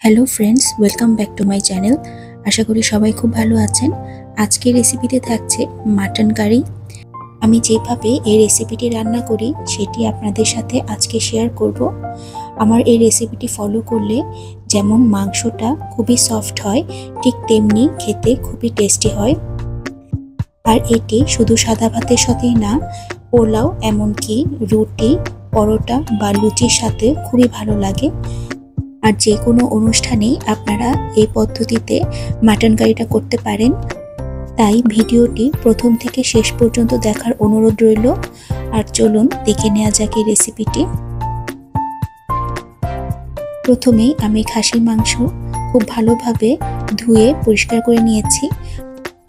Hello friends, welcome back to my channel. আশা করি সবাই খুব ভালো আছেন। আজকের রেসিপিতে থাকছে মাটন কারি। আমি যেভাবে এই রেসিপিটি রান্না করি সেটি আপনাদের সাথে আজকে শেয়ার করব। আমার এই রেসিপিটি ফলো করলে যেমন মাংসটা খুবই সফট হয়, ঠিক তেমনি খেতে খুবই টেস্টি হয়। আর এটি শুধু সাদা ভাতের সাথেই না, পোলাও এমনকি রুটি, পরোটা বা লুচির সাথে খুবই ভালো লাগে। আর যে কোনো অনুষ্ঠানেই আপনারা এই পদ্ধতিতে মাটন কারিটা করতে পারেন। তাই ভিডিওটি প্রথম থেকে শেষ পর্যন্ত দেখার অনুরোধ রইল। আর চলুন দেখে নেওয়া যাক এই রেসিপিটি। প্রথমেই আমি খাসির মাংস খুব ভালোভাবে ধুয়ে পরিষ্কার করে নিয়েছি।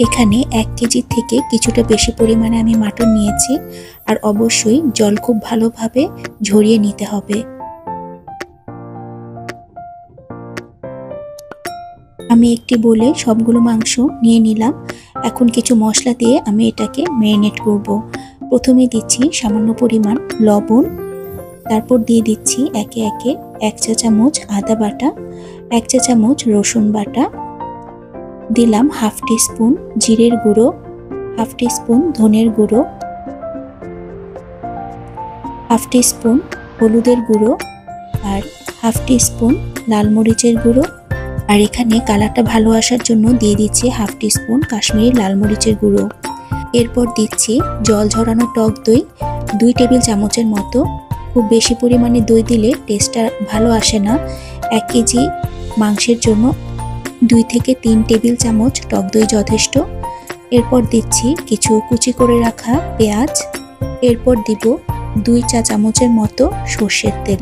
এখানে 1 কেজি থেকে কিছুটা বেশি পরিমাণে আমি মাটন নিয়েছি। আর অবশ্যই জল খুব ভালোভাবে ঝরিয়ে নিতে হবে। আমি একটি বলে সবগুলো মাংস নিয়ে নিলাম। এখন কিছু মশলা দিয়ে আমি এটাকে ম্যারিনেট করব। প্রথমে দিচ্ছি সামান্য পরিমাণ লবণ, তারপর দিয়ে দিচ্ছি একে একে 1 চা চামচ আদা বাটা, 1 চা চামচ রসুন বাটা, দিলাম হাফ টিস্পুন জিরের গুঁড়ো, হাফ টিস্পুন ধনের গুঁড়ো, হাফ টিস্পুন হলুদের গুঁড়ো আর হাফ টিস্পুন লাল মরিচের গুঁড়ো। আর এখানে কালারটা ভালো আসার জন্য দিয়ে দিচ্ছি হাফ টিস্পুন কাশ্মীরি লাল মরিচের গুঁড়ো। এরপর দিচ্ছি জল ঝরানো টক দই 2 টেবিল চামচের মতো। খুব বেশি পরিমাণে দই দিলে টেস্টটা ভালো আসে না। 1 কেজি মাংসের জন্য 2 থেকে 3 টেবিল চামচ টক দই যথেষ্ট। এরপর দিচ্ছি কিছু কুচি করে রাখা পেঁয়াজ। এরপর দিব 2 চা চামচের মতো সর্ষের তেল।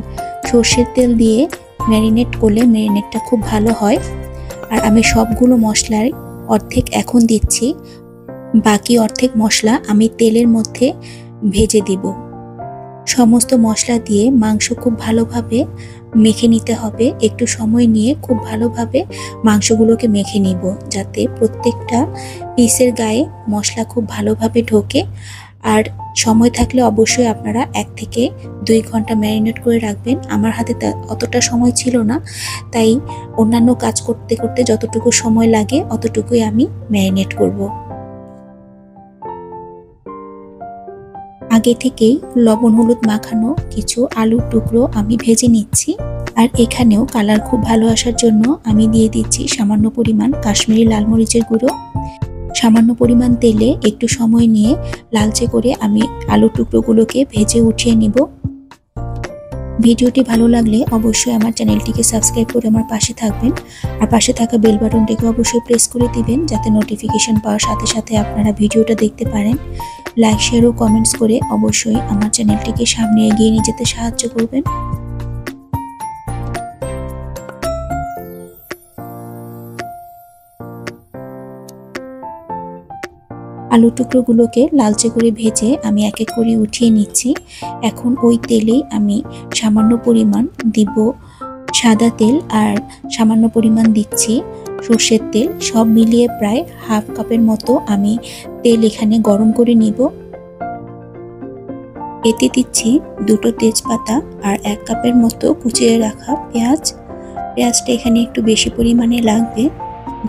সর্ষের তেল দিয়ে ম্যারিনেট করলে ম্যারিনেটটা খুব ভালো হয়। আর আমি সবগুলো মশলার অর্ধেক এখন দিচ্ছি, বাকি অর্ধেক মশলা আমি তেলের মধ্যে ভেজে দিব। সমস্ত মশলা দিয়ে মাংস খুব ভালোভাবে মেখে নিতে হবে। একটু সময় নিয়ে খুব ভালোভাবে মাংসগুলোকে মেখে নিব, যাতে প্রত্যেকটা পিসের গায়ে মশলা খুব ভালোভাবে ঢোকে। আর সময় থাকলে অবশ্যই আপনারা 1 থেকে 2 ঘন্টা ম্যারিনেট করে রাখবেন। আমার হাতে অতটা সময় ছিল না, তাই অন্যান্য কাজ করতে করতে যতটুকু সময় লাগে অতটুকুই আমি ম্যারিনেট করব। আগে থেকেই লবণ হলুদ মাখানো কিছু আলুর টুকরো আমি ভেজে নিচ্ছি। আর এখানেও কালার খুব ভালো আসার জন্য আমি দিয়ে দিচ্ছি সামান্য পরিমাণ কাশ্মীরি লাল মরিচের গুঁড়ো। সামান্য পরিমাণ তেলে একটু সময় নিয়ে লালচে করে আমি আলুর টুকরোগুলোকে ভেজে উঠিয়ে নিব। ভিডিওটি ভালো লাগলে অবশ্যই আমার চ্যানেলটিকে সাবস্ক্রাইব করে আমার পাশে থাকবেন। আর পাশে থাকা বেল বাটনটিকে অবশ্যই প্রেস করে দিবেন, যাতে নোটিফিকেশন পাওয়ার সাথে সাথে আপনারা ভিডিওটা দেখতে পারেন। লাইক শেয়ার ও কমেন্টস করে অবশ্যই আমার চ্যানেলটিকে সামনে এগিয়ে নিয়ে যেতে সাহায্য করবেন। আলুর টুকরোগুলোকে লালচে করে ভেজে আমি এক এক করে উঠিয়ে নিচ্ছি। এখন ওই তেলেই আমি সামান্য পরিমাণ দিব সাদা তেল আর সামান্য পরিমাণ দিচ্ছি সর্ষের তেল। সব মিলিয়ে প্রায় হাফ কাপের মতো আমি তেল এখানে গরম করে নিব। এতে দিচ্ছি 2টো তেজপাতা আর 1 কাপের মতো কুচিয়ে রাখা পেঁয়াজ। পেঁয়াজটা এখানে একটু বেশি পরিমাণে লাগবে।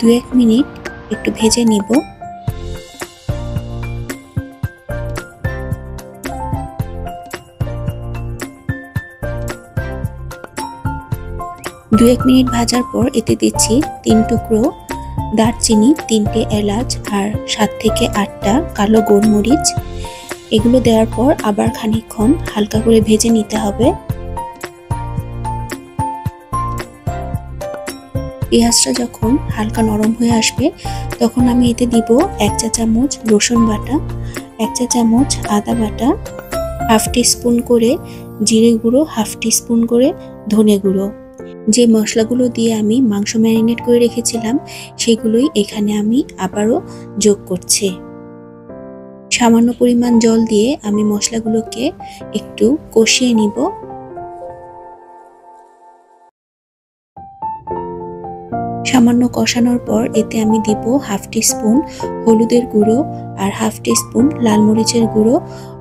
2-1 মিনিট একটু ভেজে নিব। দু 1 মিনিট ভাজার পর এতে দিচ্ছি 3 টুকরো দারচিনি, 3টে এলাচ আর 7 থেকে 8টা কালো গোলমরিচ। এগুলো দেওয়ার পর আবার খানিকক্ষণ হালকা করে ভেজে নিতে হবে। পেঁয়াজটা যখন হালকা নরম হয়ে আসবে তখন আমি এতে দিব 1 চা চামচ রসুন বাটা, 1 চা চামচ আদা বাটা, হাফ টিস্পুন করে জিরে গুঁড়ো, হাফ টিস্পুন করে ধনে গুঁড়ো। যে মশলাগুলো দিয়ে আমি মাংস ম্যারিনেট করে রেখেছিলাম সেগুলোই এখানে আমি আবারও যোগ করছি। সামান্য পরিমাণ জল দিয়ে আমি মশলাগুলোকে একটু কষিয়ে নিব। সামান্য কষানোর পর এতে আমি দিব হাফ টি স্পুন হলুদের গুঁড়ো আর হাফ টি স্পুন লাল মরিচের গুঁড়ো।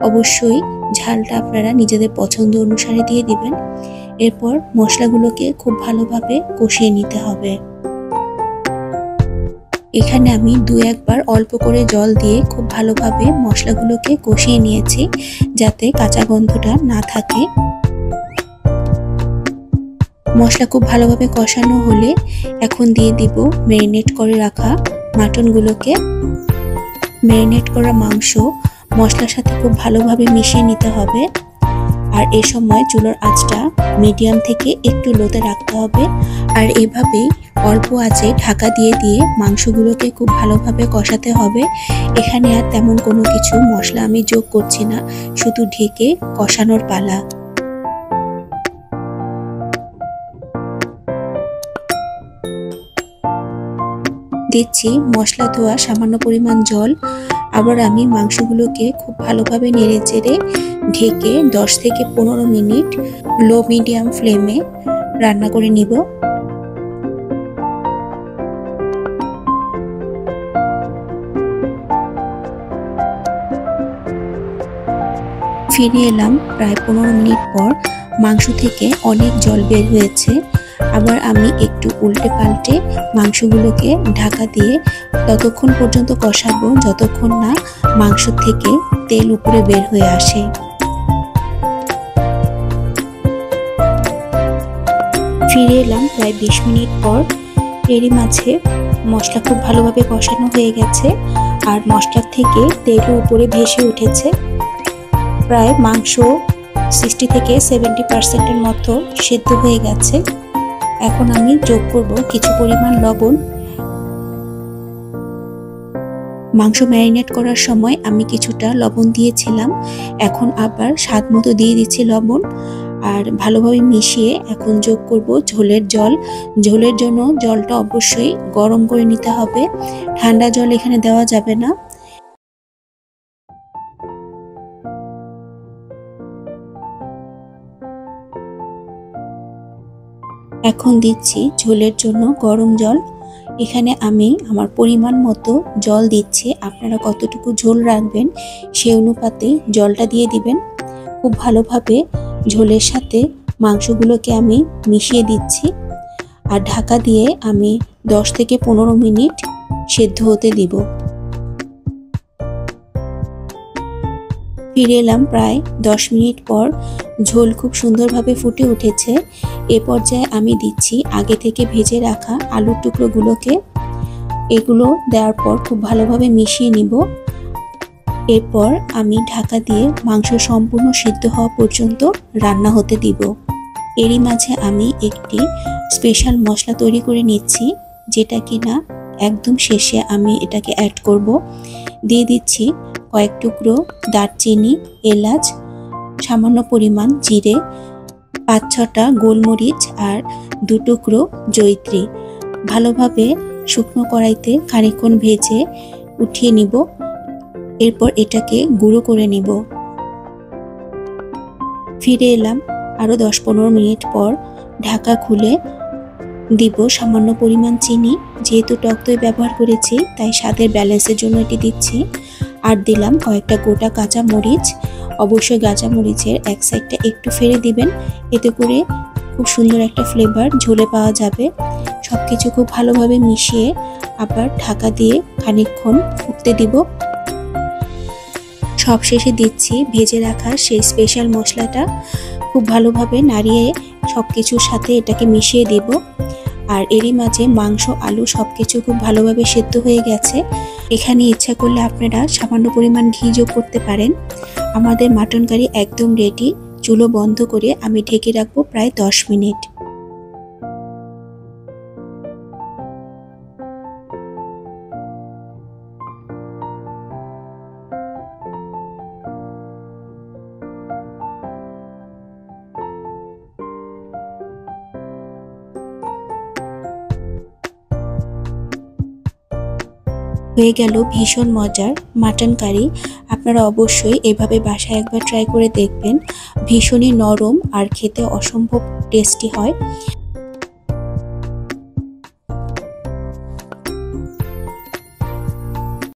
অবশ্যই ঝালটা আপনারা নিজেদের পছন্দ অনুসারে দিয়ে দিবেন। এরপর মশলাগুলোকে খুব ভালোভাবে কষিয়ে নিতে হবে। এখানে আমি 2-1 বার অল্প করে জল দিয়ে খুব ভালোভাবে মশলাগুলোকে কষিয়ে নিয়েছি, যাতে কাঁচা গন্ধটা না থাকে। মশলা খুব ভালোভাবে কষানো হলে এখন দিয়ে দিব ম্যারিনেট করে রাখা মাটনগুলোকে। ম্যারিনেট করা মাংস মশলার সাথে খুব ভালোভাবে মিশিয়ে নিতে হবে। আর এই সময় চুলার আঁচটা মিডিয়াম থেকে একটু লোতে রাখতে হবে। আর এভাবেই অল্প আঁচে ঢাকা দিয়ে দিয়ে মাংসগুলোকে খুব ভালোভাবে কষাতে হবে। এখানে আর তেমন কোনো কিছু মশলা আমি যোগ করছি না, শুধু ঢেকে কষানোর পালা। দিচ্ছি মশলা ধোয়া সামান্য পরিমাণ জল। আবার আমি মাংসগুলোকে খুব ভালোভাবে নেড়ে চেড়ে ঢেকে 10 থেকে 15 মিনিট লো মিডিয়াম ফ্লেমে রান্না করে নিব। ফিরে এলাম প্রায় 15 মিনিট পর। মাংস থেকে অনেক জল বের হয়েছে। আবার আমি একটু উল্টে পাল্টে মাংসগুলোকে ঢাকা দিয়ে ততক্ষণ পর্যন্ত কষাবো যতক্ষণ না মাংস থেকে তেল উপরে বের হয়ে আসে। ফিরে এলাম প্রায় 20 মিনিট পর। এরই মাঝে মশলা খুব ভালোভাবে কষানো হয়ে গেছে আর মশলার থেকে তেলও উপরে ভেসে উঠেছে। প্রায় মাংস 60 থেকে 70% মতো সেদ্ধ হয়ে গেছে। এখন আমি যোগ করব কিছু পরিমাণ লবণ। মাংস ম্যারিনেট করার সময় আমি কিছুটা লবণ দিয়েছিলাম, এখন আবার স্বাদ মতো দিয়ে দিচ্ছি লবণ। আর ভালোভাবে মিশিয়ে এখন যোগ করব ঝোলের জল। ঝোলের জন্য জলটা অবশ্যই গরম করে নিতে হবে, ঠান্ডা জল এখানে দেওয়া যাবে না। এখন দিচ্ছি ঝোলের জন্য গরম জল। এখানে আমি আমার পরিমাণ মতো জল দিচ্ছি, আপনারা কতটুকু ঝোল রাখবেন সেই অনুপাতে জলটা দিয়ে দিবেন। খুব ভালোভাবে ঝোলের সাথে মাংসগুলোকে আমি মিশিয়ে দিচ্ছি আর ঢাকা দিয়ে আমি 10 থেকে 15 মিনিট সেদ্ধ হতে দিব। ফিরে এলাম প্রায় 10 মিনিট পর। ঝোল খুব সুন্দরভাবে ফুটে উঠেছে। এ পর্যায়ে আমি দিচ্ছি আগে থেকে ভেজে রাখা আলুর টুকরোগুলোকে। এগুলো দেওয়ার পর খুব ভালোভাবে মিশিয়ে নিব। এরপর আমি ঢাকা দিয়ে মাংস সম্পূর্ণ সিদ্ধ হওয়া পর্যন্ত রান্না হতে দিব। এরই মাঝে আমি একটি স্পেশাল মশলা তৈরি করে নিচ্ছি, যেটা কিনা একদম শেষে আমি এটাকে অ্যাড করব। দিয়ে দিচ্ছি কয়েক টুকরো দারচিনি, এলাচ, সামান্য পরিমাণ জিরে, 5-6টা গোলমরিচ আর 2 টুকরো জয়িত্রী। ভালোভাবে শুকনো কড়াইতে খানিকক্ষণ ভেজে উঠিয়ে নিব। এরপর এটাকে গুঁড়ো করে নিব। ফিরে এলাম আরও 10-15 মিনিট পর। ঢাকা খুলে দিব সামান্য পরিমাণ চিনি। যেহেতু টক দই ব্যবহার করেছি তাই স্বাদের ব্যালেন্সের জন্য এটি দিচ্ছি। আর দিলাম কয়েকটা গোটা কাঁচা মরিচ। অবশ্যই কাঁচা মরিচের এক সাইডটা একটু ফেলে দিবেন, এতে করে খুব সুন্দর একটা ফ্লেভার ঝোলে পাওয়া যাবে। সব কিছু খুব ভালোভাবে মিশিয়ে আবার ঢাকা দিয়ে খানিকক্ষণ ফুটতে দিব। সব শেষে দিচ্ছি ভেজে রাখা সেই স্পেশাল মশলাটা। খুব ভালোভাবে নাড়িয়ে সব কিছুর সাথে এটাকে মিশিয়ে দিব। আর এরই মাঝে মাংস, আলু সবকিছু খুব ভালোভাবে সেদ্ধ হয়ে গেছে। এখানে ইচ্ছা করলে আপনারা সামান্য পরিমাণ ঘি যোগ করতে পারেন। আমাদের মাটন কারি একদম রেডি। চুলো বন্ধ করে আমি ঢেকে রাখবো প্রায় 10 মিনিট। হয়ে গেল ভীষণ মজার মাটন কারি। আপনারা অবশ্যই এভাবে বাসায় একবার ট্রাই করে দেখবেন। ভীষণই নরম আর খেতে অসম্ভব টেস্টি হয়।